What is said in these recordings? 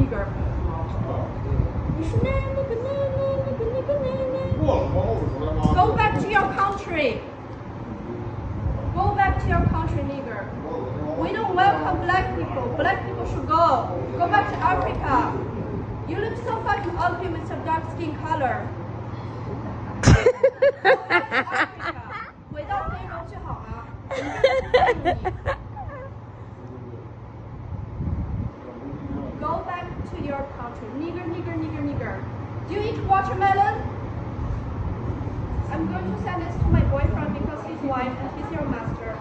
nigger. Go back to your country. Go back to your country, nigger. We don't welcome black people. Black people should go. Go back to Africa. You look so fucking ugly with your dark skin color. Go back to Africa. 回到非洲去好吗？ Go back to your country. Nigger, nigger, nigger, nigger. Do you eat watermelon? I'm going to send this to my boyfriend because he's white and he's your master.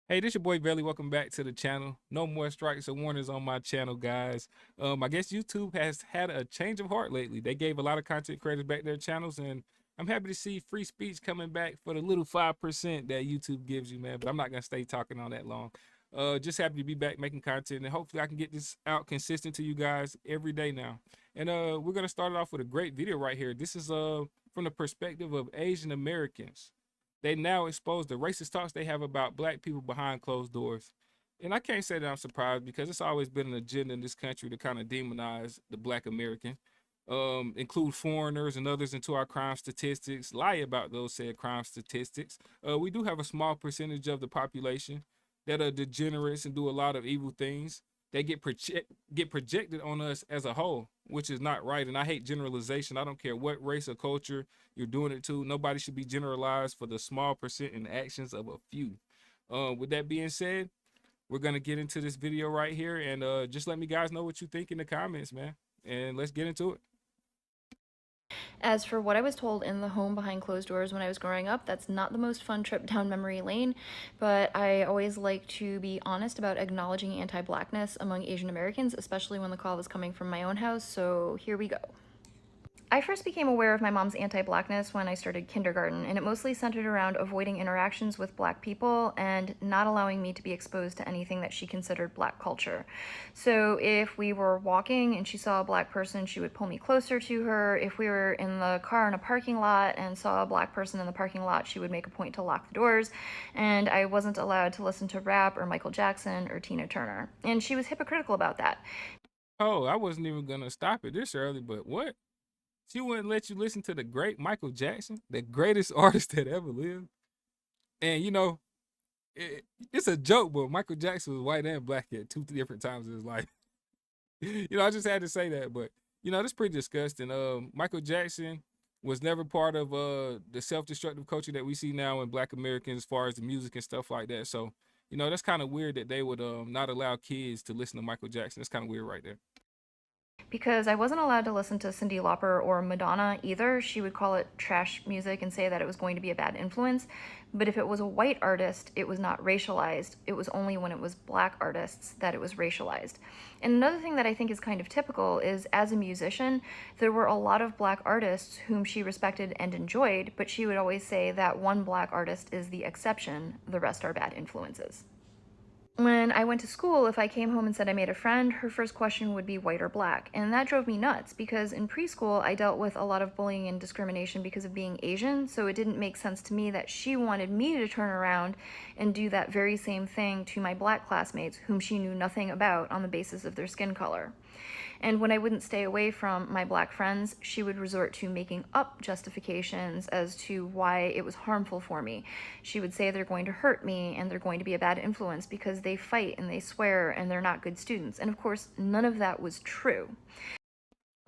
Hey, this your boy Belly. Welcome back to the channel. No more strikes or warnings on my channel, guys. I guess YouTube has had a change of heart lately. They gave a lot of content creators back their channels, and I'm happy to see free speech coming back for the little 5% that YouTube gives you, man. But I'm not gonna stay talking on that long. Just happy to be back making content, and hopefully I can get this out consistent to you guys every day now. And we're gonna start it off with a great video right here. This is from the perspective of Asian Americans. They now expose the racist talks they have about black people behind closed doors. And I can't say that I'm surprised because it's always been an agenda in this country to kind of demonize the black American, include foreigners and others into our crime statistics, lie about those said crime statistics. We do have a small percentage of the population that are degenerates and do a lot of evil things. They get projected on us as a whole, which is not right. And I hate generalization. I don't care what race or culture you're doing it to. Nobody should be generalized for the small percent in the actions of a few. With that being said, we're going to get into this video right here. And just let me guys know what you think in the comments, man. And let's get into it. As for what I was told in the home behind closed doors when I was growing up, that's not the most fun trip down memory lane, but I always like to be honest about acknowledging anti-blackness among Asian Americans, especially when the call was coming from my own house, so here we go. I first became aware of my mom's anti-blackness when I started kindergarten, and it mostly centered around avoiding interactions with black people and not allowing me to be exposed to anything that she considered black culture. So if we were walking and she saw a black person, she would pull me closer to her. If we were in the car in a parking lot and saw a black person in the parking lot, she would make a point to lock the doors, and I wasn't allowed to listen to rap or Michael Jackson or Tina Turner. And she was hypocritical about that. Oh, I wasn't even going to stop it this early, but what? She wouldn't let you listen to the great Michael Jackson, the greatest artist that ever lived. And, you know, it's a joke, but Michael Jackson was white and black at two different times in his life. You know, I just had to say that. But, you know, that's pretty disgusting. Michael Jackson was never part of the self-destructive culture that we see now in black Americans as far as the music and stuff like that. So, you know, that's kind of weird that they would not allow kids to listen to Michael Jackson. That's kind of weird right there. Because I wasn't allowed to listen to Cyndi Lauper or Madonna either. She would call it trash music and say that it was going to be a bad influence. But if it was a white artist, it was not racialized. It was only when it was black artists that it was racialized. And another thing that I think is kind of typical is, as a musician, there were a lot of black artists whom she respected and enjoyed, but she would always say that one black artist is the exception, the rest are bad influences. When I went to school, if I came home and said I made a friend, her first question would be white or black. And that drove me nuts because in preschool, I dealt with a lot of bullying and discrimination because of being Asian. So it didn't make sense to me that she wanted me to turn around and do that very same thing to my black classmates whom she knew nothing about on the basis of their skin color. And when I wouldn't stay away from my black friends, she would resort to making up justifications as to why it was harmful for me. She would say they're going to hurt me and they're going to be a bad influence because they fight and they swear and they're not good students. And of course, none of that was true.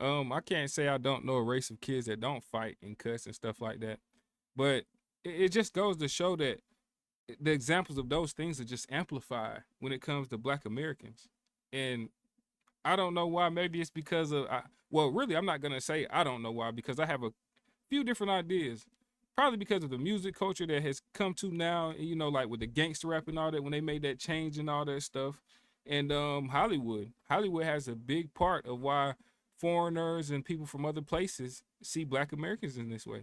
I can't say I don't know a race of kids that don't fight and cuss and stuff like that. But it just goes to show that the examples of those things are just amplified when it comes to black Americans. And I don't know why. Maybe it's because of, well, really, I'm not going to say I don't know why, because I have a few different ideas. Probably because of the music culture that has come to now, you know, like with the gangster rap and all that, when they made that change and all that stuff. And Hollywood has a big part of why foreigners and people from other places see black Americans in this way.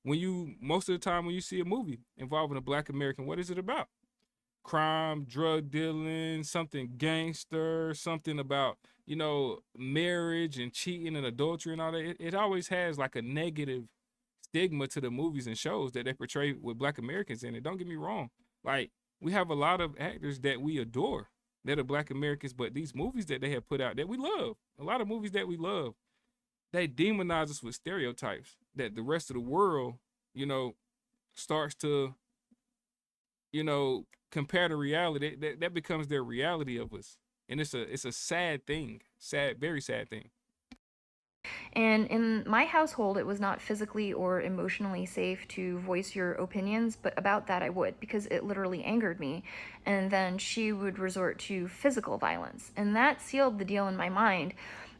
most of the time when you see a movie involving a Black American, what is it about? Crime, drug dealing, something gangster, something about, marriage and cheating and adultery and all that. It always has like a negative stigma to the movies and shows that they portray with Black Americans in it. Don't get me wrong. Like, we have a lot of actors that we adore that are Black Americans, but these movies that they have put out that we love, a lot of movies that we love, they demonize us with stereotypes that the rest of the world, starts to, compare to reality. That becomes their reality of us. And it's a sad thing. Sad, very sad thing. And in my household, it was not physically or emotionally safe to voice your opinions, but about that I would, because it literally angered me. And then she would resort to physical violence. And that sealed the deal in my mind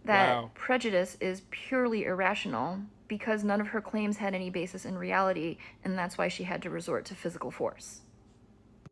that Wow. prejudice is purely irrational because none of her claims had any basis in reality, and that's why she had to resort to physical force.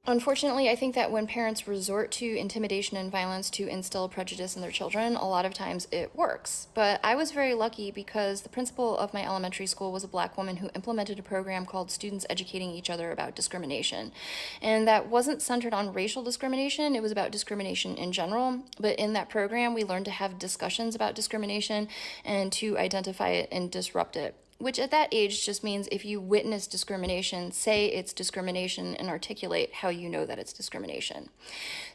Unfortunately, I think that when parents resort to intimidation and violence to instill prejudice in their children, a lot of times it works. But I was very lucky because the principal of my elementary school was a Black woman who implemented a program called Students Educating Each Other About Discrimination. And that wasn't centered on racial discrimination, it was about discrimination in general. But in that program, we learned to have discussions about discrimination and to identify it and disrupt it. Which at that age just means if you witness discrimination, say it's discrimination and articulate how you know that it's discrimination.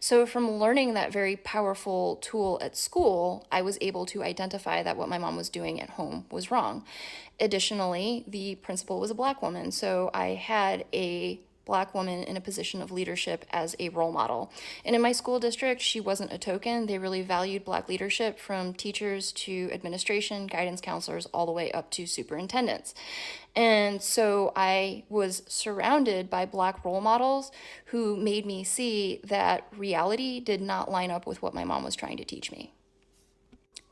So from learning that very powerful tool at school, I was able to identify that what my mom was doing at home was wrong. Additionally, the principal was a Black woman, so I had a Black woman in a position of leadership as a role model. And in my school district, she wasn't a token. They really valued Black leadership from teachers to administration, guidance counselors, all the way up to superintendents. And so I was surrounded by Black role models who made me see that reality did not line up with what my mom was trying to teach me.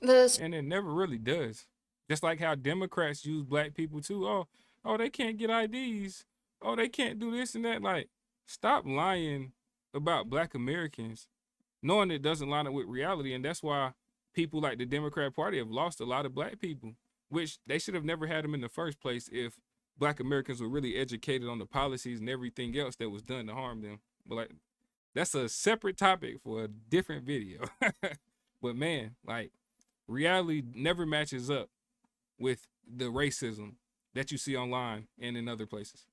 And it never really does. Just like how Democrats use Black people too. Oh, they can't get IDs. Oh, they can't do this and that. Like, stop lying about Black Americans, knowing it doesn't line up with reality. And that's why people like the Democrat Party have lost a lot of Black people, which they should have never had them in the first place if Black Americans were really educated on the policies and everything else that was done to harm them. But like, that's a separate topic for a different video. But man, like, reality never matches up with the racism that you see online and in other places.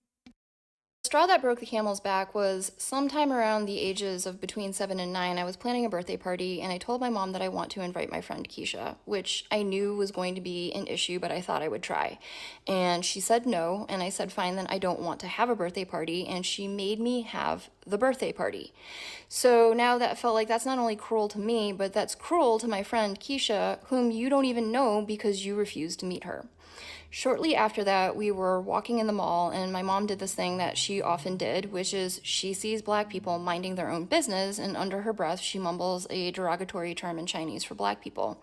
The straw that broke the camel's back was sometime around the ages of between 7 and 9. I was planning a birthday party and I told my mom that I want to invite my friend Keisha, which I knew was going to be an issue, but I thought I would try. And she said no, and I said fine, then I don't want to have a birthday party, and she made me have the birthday party. So now that felt like that's not only cruel to me, but that's cruel to my friend Keisha, whom you don't even know because you refused to meet her. Shortly after that, we were walking in the mall, and my mom did this thing that she often did, which is she sees Black people minding their own business, and under her breath, she mumbles a derogatory term in Chinese for Black people.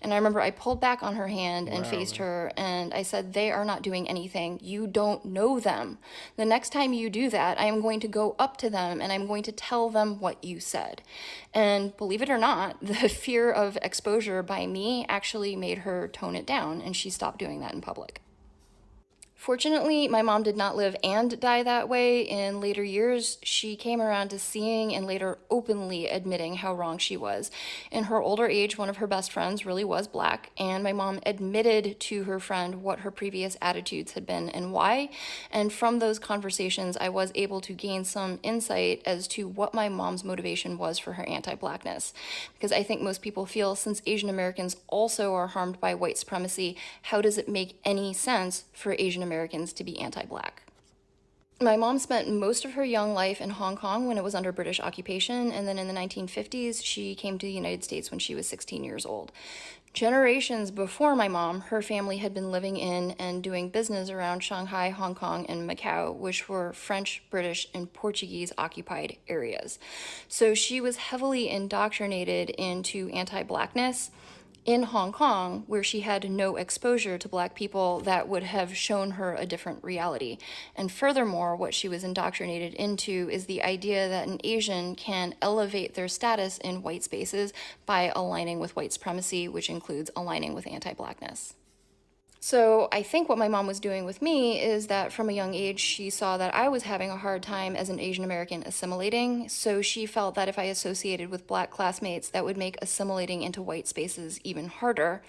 And I remember I pulled back on her hand and faced her, and I said, they are not doing anything. You don't know them. The next time you do that, I am going to go up to them, and I'm going to tell them what you said. And believe it or not, the fear of exposure by me actually made her tone it down, and she stopped doing that in public. Fortunately, my mom did not live and die that way. In later years, she came around to seeing and later openly admitting how wrong she was. In her older age, one of her best friends really was Black, and my mom admitted to her friend what her previous attitudes had been and why. And from those conversations, I was able to gain some insight as to what my mom's motivation was for her anti-Blackness. Because I think most people feel, since Asian Americans also are harmed by white supremacy, how does it make any sense for Asian Americans to be anti-Black? My mom spent most of her young life in Hong Kong when it was under British occupation, and then in the 1950s, she came to the United States when she was 16 years old. Generations before my mom, her family had been living in and doing business around Shanghai, Hong Kong, and Macau, which were French, British, and Portuguese occupied areas. So she was heavily indoctrinated into anti-Blackness in Hong Kong, where she had no exposure to Black people that would have shown her a different reality. And furthermore, what she was indoctrinated into is the idea that an Asian can elevate their status in white spaces by aligning with white supremacy, which includes aligning with anti-Blackness. So I think what my mom was doing with me is that from a young age, she saw that I was having a hard time as an Asian American assimilating. So she felt that if I associated with black classmates, that would make assimilating into white spaces even harder.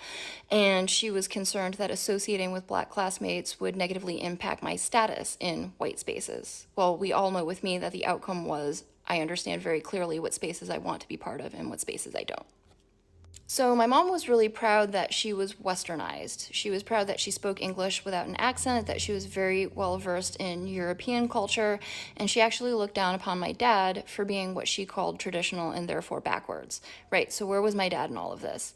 And she was concerned that associating with black classmates would negatively impact my status in white spaces. Well, we all know with me that the outcome was I understand very clearly what spaces I want to be part of and what spaces I don't. So my mom was really proud that she was westernized. She was proud that she spoke English without an accent, that she was very well versed in European culture, and she actually looked down upon my dad for being what she called traditional and therefore backwards. Right, so where was my dad in all of this?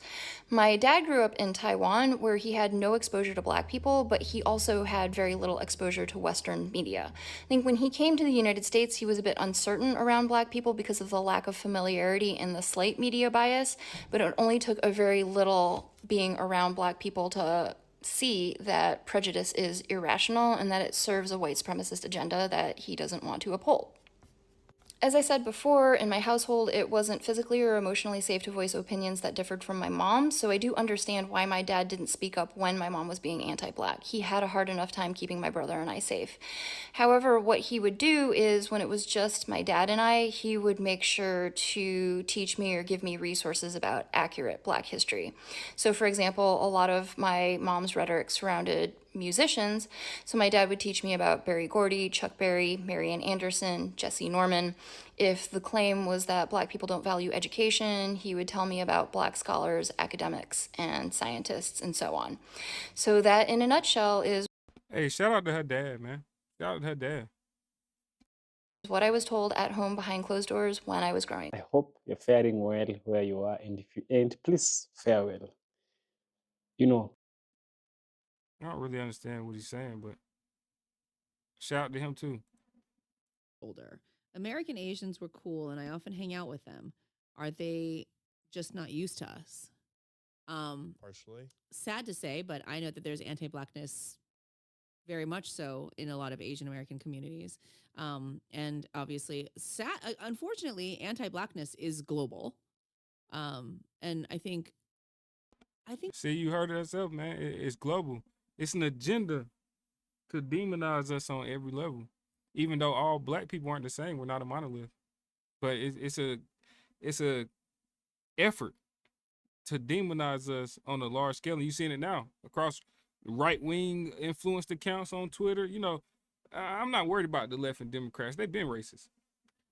My dad grew up in Taiwan where he had no exposure to black people, but he also had very little exposure to Western media. I think when he came to the United States, he was a bit uncertain around black people because of the lack of familiarity and the slight media bias, but it only took a very little being around black people to see that prejudice is irrational and that it serves a white supremacist agenda that he doesn't want to uphold. As I said before, in my household, it wasn't physically or emotionally safe to voice opinions that differed from my mom, so I do understand why my dad didn't speak up when my mom was being anti-black. He had a hard enough time keeping my brother and I safe. However, what he would do is when it was just my dad and I, he would make sure to teach me or give me resources about accurate black history. So for example, a lot of my mom's rhetoric surrounded musicians. So my dad would teach me about Berry Gordy, Chuck Berry, Marian Anderson, Jesse Norman. If the claim was that black people don't value education, he would tell me about black scholars, academics, and scientists, and so on. So that, in a nutshell, is Hey, shout out to her dad, man. Shout out to her dad. what I was told at home behind closed doors when I was growing. I hope you're faring well where you are, and if you ain't, please fare well. You know, I don't really understand what he's saying, but shout out to him too. Older. American Asians were cool and I often hang out with them. Are they just not used to us? Partially. Sad to say, but I know that there's anti-blackness very much so in a lot of Asian American communities. And obviously, unfortunately, anti-blackness is global. And I think See, you heard it yourself, man. It's global. It's an agenda to demonize us on every level. Even though all black people aren't the same, we're not a monolith. But it's a effort to demonize us on a large scale. And you're seeing it now across right wing influenced accounts on Twitter. You know, I'm not worried about the left and Democrats. They've been racist.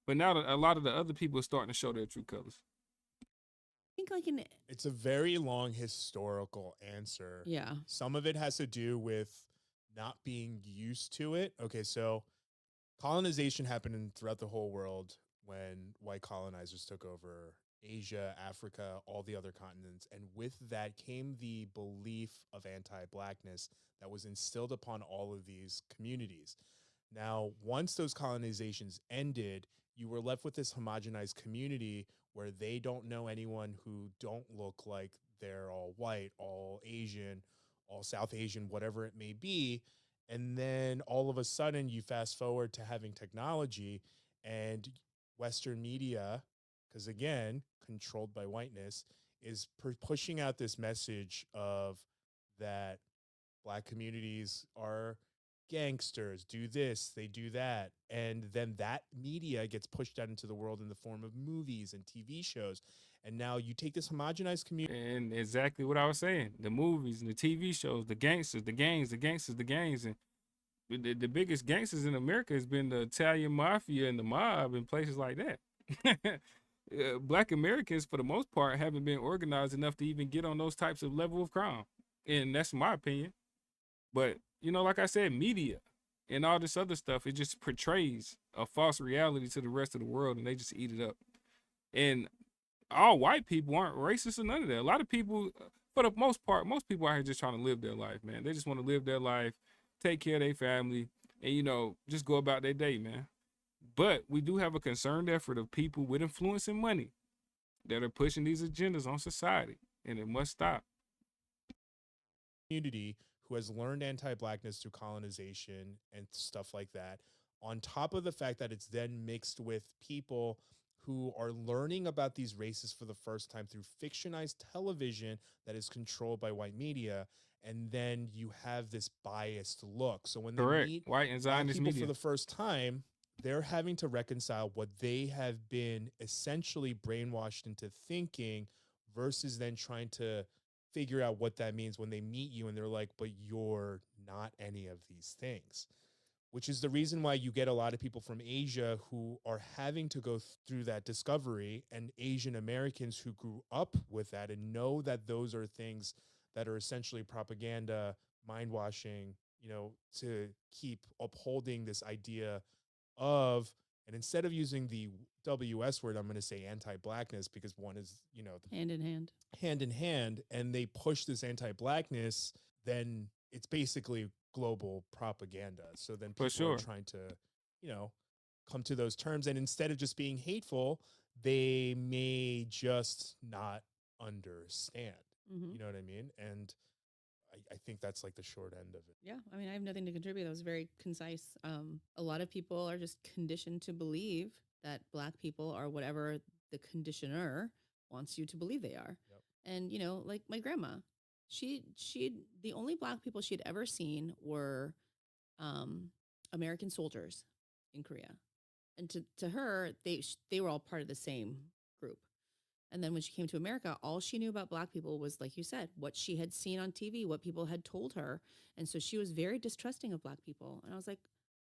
But now a lot of the other people are starting to show their true colors. It's a very long historical answer. Yeah. Some of it has to do with not being used to it. Okay, so colonization happened throughout the whole world when white colonizers took over Asia, Africa, all the other continents. And with that came the belief of anti-blackness that was instilled upon all of these communities. Now, once those colonizations ended, you were left with this homogenized community where they don't know anyone who don't look like they're all white, all Asian, all South Asian, whatever it may be. And then all of a sudden you fast forward to having technology and Western media, because again, controlled by whiteness, is pushing out this message of that black communities are gangsters, do this, they do that. And then that media gets pushed out into the world in the form of movies and TV shows. And now you take this homogenized community. And exactly what I was saying. The movies and the TV shows, the gangsters, the gangs, the gangsters, the gangs. And the biggest gangsters in America has been the Italian mafia and the mob and places like that. Black Americans, for the most part, haven't been organized enough to even get on those types of level of crime. And that's my opinion. But, you know, like I said, media and all this other stuff, it just portrays a false reality to the rest of the world and they just eat it up. And all white people aren't racist or none of that. A lot of people, for the most part, most people out here just trying to live their life, man. They just want to live their life, take care of their family, and, you know, just go about their day, man. But we do have a concerted effort of people with influence and money that are pushing these agendas on society, and it must stop. Community who has learned anti-blackness through colonization and stuff like that, on top of the fact that it's then mixed with people who are learning about these races for the first time through fictionized television that is controlled by white media. And then you have this biased look. So when they Correct. meet White and black Zionist people media. for the first time, they're having to reconcile what they have been essentially brainwashed into thinking versus then trying to figure out what that means when they meet you and they're like, but you're not any of these things, which is the reason why you get a lot of people from Asia who are having to go through that discovery, and Asian Americans who grew up with that and know that those are things that are essentially propaganda, mind washing, you know, to keep upholding this idea of, and instead of using the WS word, I'm going to say anti-blackness, because one is, you know, Hand in hand. hand in hand, and they push this anti-blackness, then it's basically global propaganda. So then For people are sure. trying to, you know, come to those terms, and instead of just being hateful, they may just not understand. You know what I mean? And I think that's like the short end of it. Yeah, I mean, I have nothing to contribute. That was very concise. A lot of people are just conditioned to believe that Black people are whatever the conditioner wants you to believe they are. Yep. And you know, like my grandma, she the only Black people she had ever seen were American soldiers in Korea, and to her, they were all part of the same group. And then when she came to America, all she knew about Black people was, like you said, what she had seen on TV, what people had told her. And so she was very distrusting of Black people. And I was like,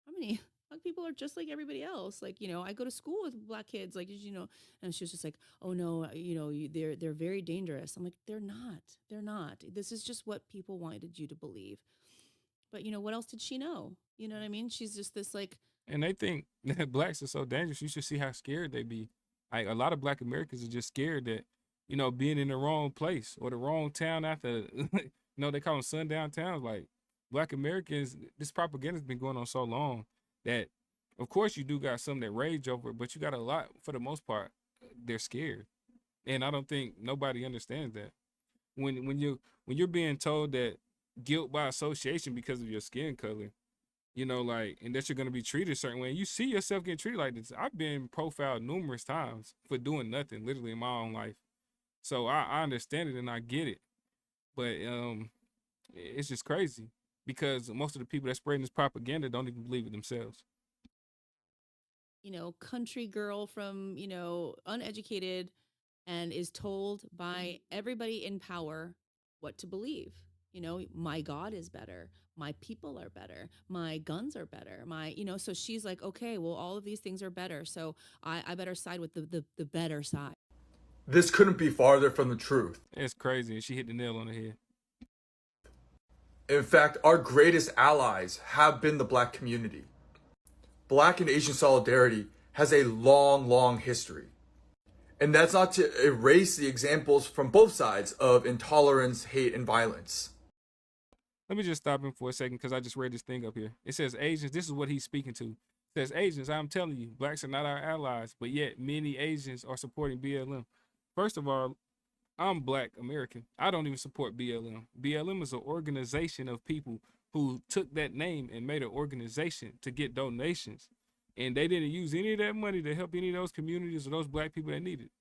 how many Black people are just like everybody else? Like, you know, I go to school with Black kids, like, you know, and she was just like, oh no, you know, they're very dangerous. I'm like, they're not. They're not. This is just what people wanted you to believe. But, you know, what else did she know? You know what I mean? She's just this like. And they think that blacks are so dangerous. You should see how scared they be. Like, a lot of Black Americans are just scared that, you know, being in the wrong place or the wrong town after, you know, they call them sundown towns. Like, Black Americans, this propaganda has been going on so long that, of course, you do got some that rage over it, but you got a lot, for the most part, they're scared. And I don't think nobody understands that. When you're being told that guilt by association because of your skin color, you know, like, and that you're going to be treated a certain way, and you see yourself getting treated like this. I've been profiled numerous times for doing nothing, literally, in my own life. So I understand it and I get it. But it's just crazy because most of the people that spreading this propaganda don't even believe it themselves. You know, country girl from, you know, uneducated, and is told by everybody in power what to believe. You know, my God is better. My people are better. My guns are better. My, you know, so she's like, okay, well, all of these things are better. So I better side with the better side. This couldn't be farther from the truth. It's crazy. And she hit the nail on the head. In fact, our greatest allies have been the Black community. Black and Asian solidarity has a long, long history. And that's not to erase the examples from both sides of intolerance, hate, and violence. Let me just stop him for a second because I just read this thing up here. It says Asians, this is what he's speaking to. It says Asians, I'm telling you, blacks are not our allies, but yet many Asians are supporting BLM. First of all, I'm Black American. I don't even support BLM. BLM is an organization of people who took that name and made an organization to get donations. And they didn't use any of that money to help any of those communities or those Black people that needed it.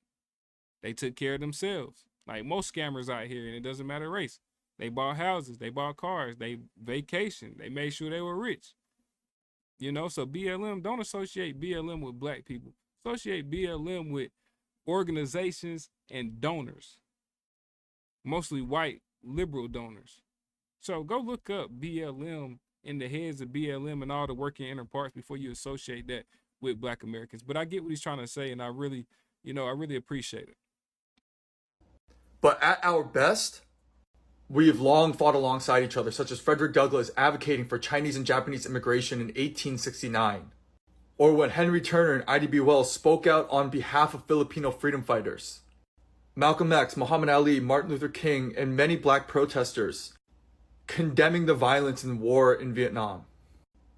They took care of themselves. Like most scammers out here, and it doesn't matter race. They bought houses, they bought cars, they vacationed, they made sure they were rich. You know, so BLM, don't associate BLM with Black people. Associate BLM with organizations and donors. Mostly white liberal donors. So go look up BLM and the heads of BLM and all the working inner parts before you associate that with Black Americans. But I get what he's trying to say, and I really appreciate it. But at our best, we have long fought alongside each other, such as Frederick Douglass advocating for Chinese and Japanese immigration in 1869. Or when Henry Turner and I.D.B. Wells spoke out on behalf of Filipino freedom fighters. Malcolm X, Muhammad Ali, Martin Luther King, and many Black protesters condemning the violence and war in Vietnam.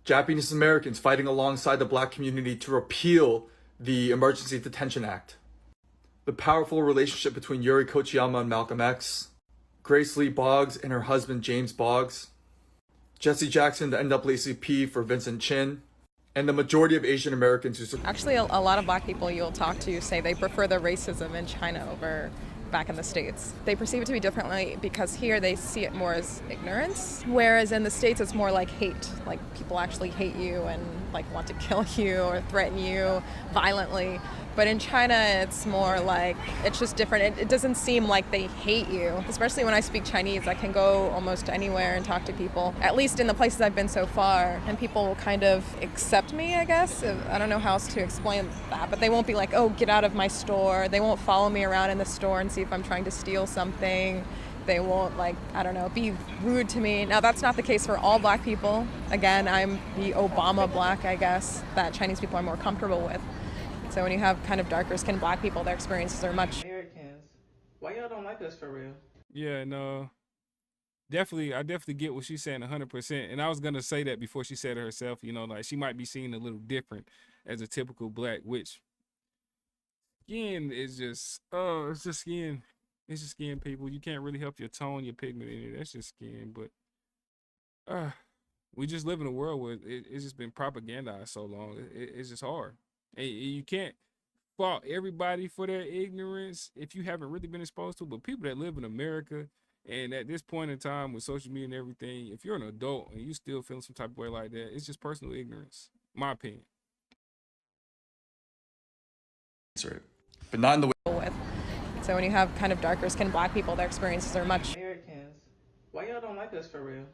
Japanese Americans fighting alongside the Black community to repeal the Emergency Detention Act. The powerful relationship between Yuri Kochiyama and Malcolm X. Grace Lee Boggs and her husband James Boggs. Jesse Jackson, the NAACP for Vincent Chin. and the majority of Asian Americans who Actually, a lot of black people you'll talk to say they prefer the racism in China over back in the States. They perceive it to be differently because here they see it more as ignorance, whereas in the States it's more like hate. Like people actually hate you and like want to kill you or threaten you violently. But in China, it's more like, it's just different. It doesn't seem like they hate you. Especially when I speak Chinese, I can go almost anywhere and talk to people, at least in the places I've been so far. And people will kind of accept me, I guess. I don't know how else to explain that, but they won't be like, oh, get out of my store. They won't follow me around in the store and see if I'm trying to steal something. They won't, like, I don't know, be rude to me. Now, that's not the case for all black people. Again, I'm the Obama black, I guess, that Chinese people are more comfortable with. So when you have kind of darker skinned black people, their experiences are much. Americans, why y'all don't like us for real? Yeah, no. Definitely, I definitely get what she's saying 100%. And I was gonna say that before she said it herself, you know, like she might be seen a little different as a typical black, which skin is just it's just skin. It's just skin, people. You can't really help your tone, your pigment in it. That's just skin. But we just live in a world where it's just been propagandized so long. It's just hard. And you can't fault everybody for their ignorance if you haven't really been exposed to it. But people that live in America, and at this point in time with social media and everything, if you're an adult and you still feeling some type of way like that, it's just personal ignorance, my opinion. but not in the way. With. So when you have kind of darker skinned black people, their experiences are much. Americans, why y'all don't like us for real?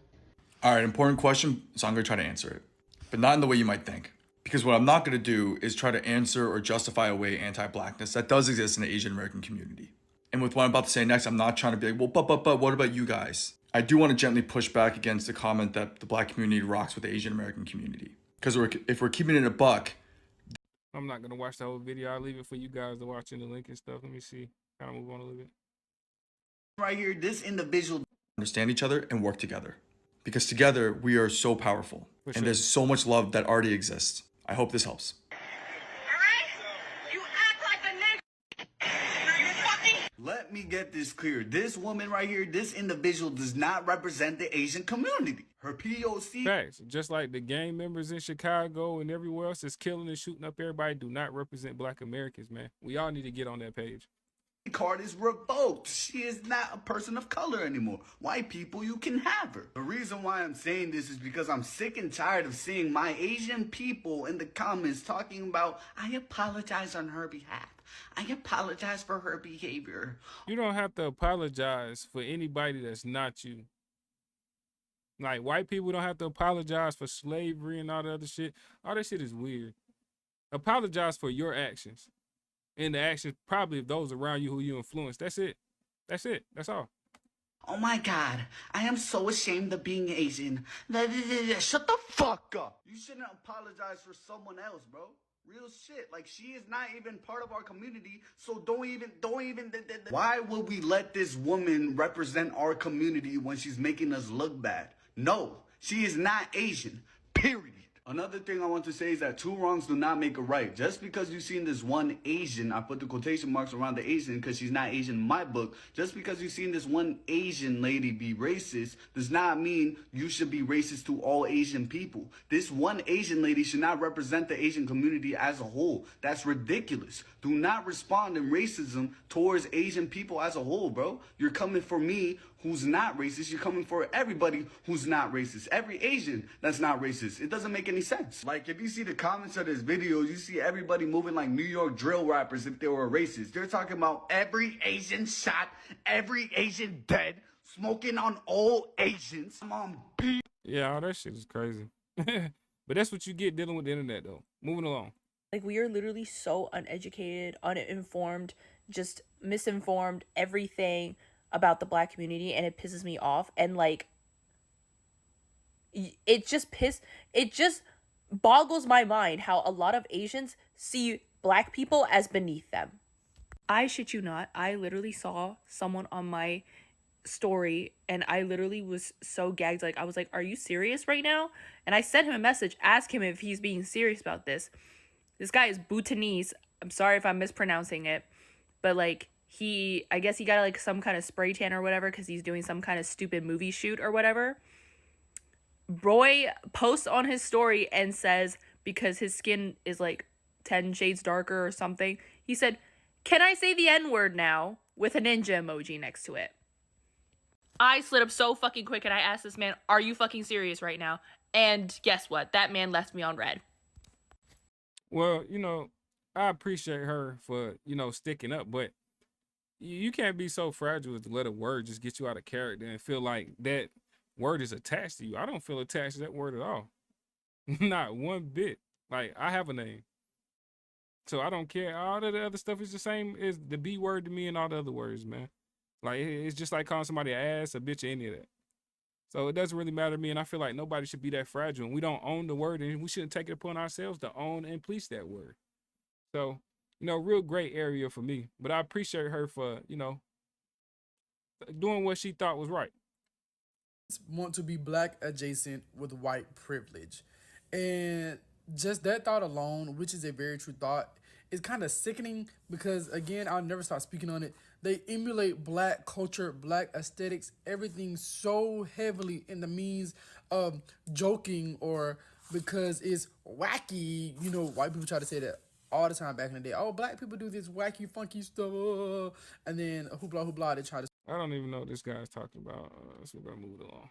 All right, important question, so I'm gonna try to answer it, but not in the way you might think. Because what I'm not gonna do is try to answer or justify away anti-blackness that does exist in the Asian American community. And with what I'm about to say next, I'm not trying to be like, well, but what about you guys? I do want to gently push back against the comment that the black community rocks with the Asian American community. Because if we're keeping it a buck. I'm not gonna watch the whole video. I'll leave it for you guys to watch in the link and stuff. Let me see. Kind of move on a little bit. Right here, this individual. Understand each other and work together. Because together we are so powerful. For and sure. there's so much love that already exists. I hope this helps. Let me get this clear. This woman right here, this individual does not represent the Asian community. Her POC Facts. Just like the gang members in Chicago and everywhere else is killing and shooting up everybody, do not represent black Americans, man. We all need to get on that page. card is revoked. She is not a person of color anymore. White people, you can have her. The reason why I'm saying this is because I'm sick and tired of seeing my Asian people in the comments talking about, I apologize on her behalf. I apologize for her behavior. You don't have to apologize for anybody that's not you. Like, white people don't have to apologize for slavery and all the other shit. All that shit is weird. Apologize for your actions. And the actions probably of those around you who you influence. That's it. That's it. That's all. Oh my God, I am so ashamed of being Asian. Shut the fuck up. You shouldn't apologize for someone else, bro. Real shit. Like, she is not even part of our community, so don't even. Why would we let this woman represent our community when she's making us look bad? No, she is not Asian, period. Another thing I want to say is that two wrongs do not make a right. Just because you've seen this one Asian, I put the quotation marks around the Asian because she's not Asian in my book. Just because you've seen this one Asian lady be racist does not mean you should be racist to all Asian people. This one Asian lady should not represent the Asian community as a whole. That's ridiculous. Do not respond in racism towards Asian people as a whole, bro. You're coming for me, who's not racist. You're coming for everybody who's not racist. Every Asian that's not racist. It doesn't make any sense. Like, if you see the comments of this video, you see everybody moving like New York drill rappers if they were racist. They're talking about every Asian shot, every Asian dead, smoking on all Asians. I'm on beat. Yeah, all that shit is crazy. But that's what you get dealing with the internet, though. Moving along. Like, we are literally so uneducated, uninformed, just misinformed, everything about the black community, and it pisses me off. And like, it just boggles my mind how a lot of Asians see black people as beneath them. I shit you not, I literally saw someone on my story and I literally was so gagged. Like, I was like, are you serious right now? And I sent him a message, ask him if he's being serious about this. This guy is Bhutanese. I'm sorry if I'm mispronouncing it, but like, I guess he got like some kind of spray tan or whatever because he's doing some kind of stupid movie shoot or whatever. Roy posts on his story and says, because his skin is like 10 shades darker or something. He said, "Can I say the N-word now?" with a ninja emoji next to it. I slid up so fucking quick and I asked this man, "Are you fucking serious right now?" And guess what? That man left me on red. Well, you know, I appreciate her for, you know, sticking up, but you can't be so fragile as to let a word just get you out of character and feel like that word is attached to you. I don't feel attached to that word at all. Not one bit. Like, I have a name. So I don't care. All of the other stuff is the same as the B word to me and all the other words, man. Like, it's just like calling somebody an ass, a bitch, or any of that. So it doesn't really matter to me, and I feel like nobody should be that fragile. And we don't own the word, and we shouldn't take it upon ourselves to own and police that word. So, you know, real great area for me. But I appreciate her for, you know, doing what she thought was right. Want to be black adjacent with white privilege. And just that thought alone, which is a very true thought, is kind of sickening because, again, I'll never stop speaking on it. They emulate black culture, black aesthetics, everything so heavily in the means of joking or because it's wacky. You know, white people try to say that all the time back in the day. Oh, black people do this wacky, funky stuff. And then hoopla, hoopla, they try to... I don't even know what this guy's talking about. So we're going to move it along.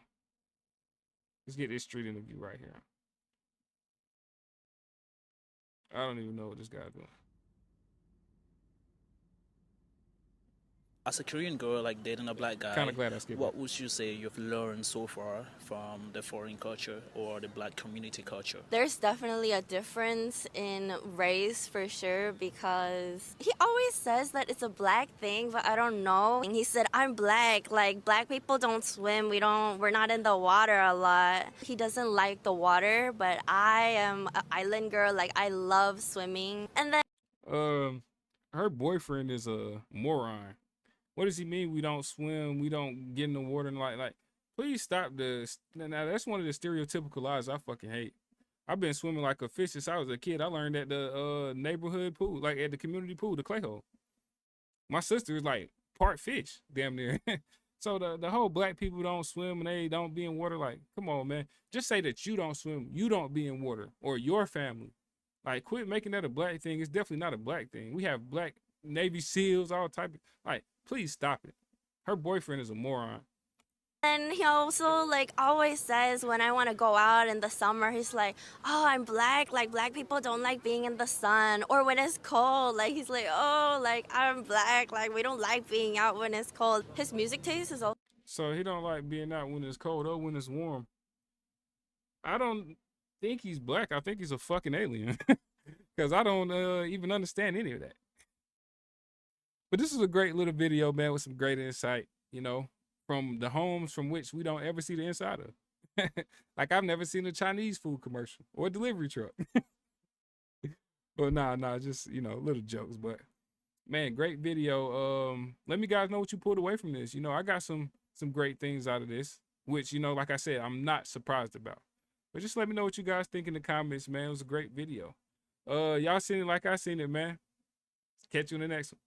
Let's get this street interview right here. I don't even know what this guy's doing. As a Korean girl, like dating a black guy, Kinda glad I skipped what would you say you've learned so far from the foreign culture or the black community culture? There's definitely a difference in race for sure because he always says that it's a black thing, but I don't know. And he said, I'm black, like black people don't swim, we're not in the water a lot. He doesn't like the water, but I am an island girl, like I love swimming. And then her boyfriend is a moron. What does he mean we don't swim, we don't get in the water and like please stop this. Now that's one of the stereotypical lies I fucking hate. I've been swimming like a fish since I was a kid. I learned at the neighborhood pool, like at the community pool, the clay hole. My sister is like part fish, damn near. So the whole black people don't swim and they don't be in water, like, come on, man. Just say that you don't swim, you don't be in water, or your family. Like, quit making that a black thing. It's definitely not a black thing. We have black Navy SEALs, all type of, like, please stop it. Her boyfriend is a moron. And he also like always says when I want to go out in the summer, he's like, oh, I'm black, like black people don't like being in the sun. Or when it's cold, like he's like, oh, like I'm black, like we don't like being out when it's cold. His music taste is also... So he don't like being out when it's cold or when it's warm. I don't think he's black. I think he's a fucking alien. Because I don't even understand any of that. But this is a great little video, man, with some great insight, you know, from the homes from which we don't ever see the inside of. Like, I've never seen a Chinese food commercial or a delivery truck. But nah, just, you know, little jokes. But, man, great video. Let me guys know what you pulled away from this. You know, I got some great things out of this, which, you know, like I said, I'm not surprised about. But just let me know what you guys think in the comments, man. It was a great video. Y'all seen it like I seen it, man. Catch you in the next one.